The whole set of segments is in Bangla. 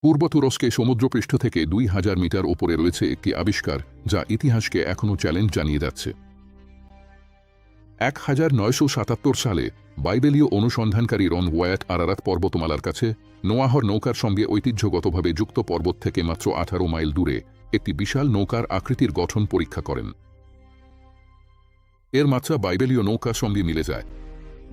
পূর্ব তুরস্কে সমুদ্রপৃষ্ঠ থেকে 2000 মিটার ওপরে রয়েছে একটি আবিষ্কার যা ইতিহাসকে এখনও চ্যালেঞ্জ জানিয়ে যাচ্ছে। 1977 সালে বাইবেলীয় অনুসন্ধানকারী রন ওয়াট আরারাত পর্বতমালার কাছে নোয়াহর নৌকার সঙ্গে ঐতিহ্যগতভাবে যুক্ত পর্বত থেকে মাত্র 18 মাইল দূরে একটি বিশাল নৌকার আকৃতির গঠন পরীক্ষা করেন। এর মাত্রা বাইবেলীয় নৌকার সঙ্গে মিলে যায়।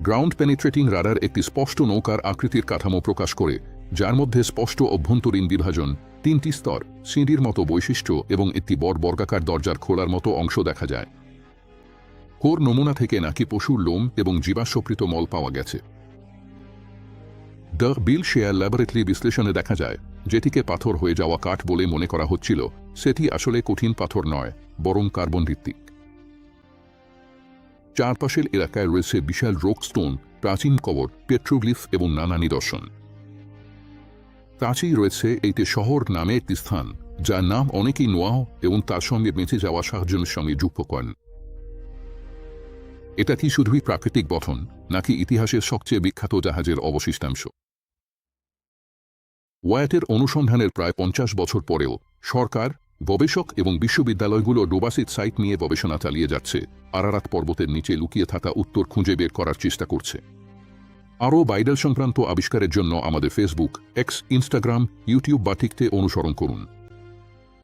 গ্রাউন্ড পেনিট্রেটিং রাডার একটি স্পষ্ট নৌকার আকৃতির কাঠামো প্রকাশ করে, যার মধ্যে স্পষ্ট অভ্যন্তরীণ বিভাজন, 3টি স্তর, সিঁড়ির মতো বৈশিষ্ট্য এবং একটি বর্গাকার দরজার খোলার মতো অংশ দেখা যায়। কোর নমুনা থেকে নাকি পশুর লোম এবং জীবাশ্মকৃত মল পাওয়া গেছে। দ্য বিল শেয়ার ল্যাবরেটরি বিশ্লেষণে দেখা যায়, যেটিকে পাথর হয়ে যাওয়া কাঠ বলে মনে করা হচ্ছিল, সেটি আসলে কঠিন পাথর নয়, বরং কার্বন ভিত্তিক। চারপাশের এলাকায় রয়েছে বিশাল রক স্টোন, প্রাচীন কবর, পেট্রোগ্লিফ এবং নানা নিদর্শন। কাছেই রয়েছে এইতে শহর নামে একটি স্থান, যার নাম অনেকেই নোয়াহ এবং তার সঙ্গে বেঁচে যাওয়া সাহায্যের সঙ্গে যুক্ত করেন। এটা কি শুধুই প্রাকৃতিক গঠন, নাকি ইতিহাসের সবচেয়ে বিখ্যাত জাহাজের অবশিষ্টাংশ? ওয়াটের অনুসন্ধানের প্রায় 50 বছর পরেও সরকার, গবেষক এবং বিশ্ববিদ্যালয়গুলো ডোবাসিট সাইট নিয়ে গবেষণা চালিয়ে যাচ্ছে, আরারাত পর্বতের নিচে লুকিয়ে থাকা উত্তর খুঁজে বের করার চেষ্টা করছে। আরও বাইবেল সংক্রান্ত আবিষ্কারের জন্য আমাদের ফেসবুক, এক্স, ইনস্টাগ্রাম, ইউটিউব বা টিকটকে অনুসরণ করুন।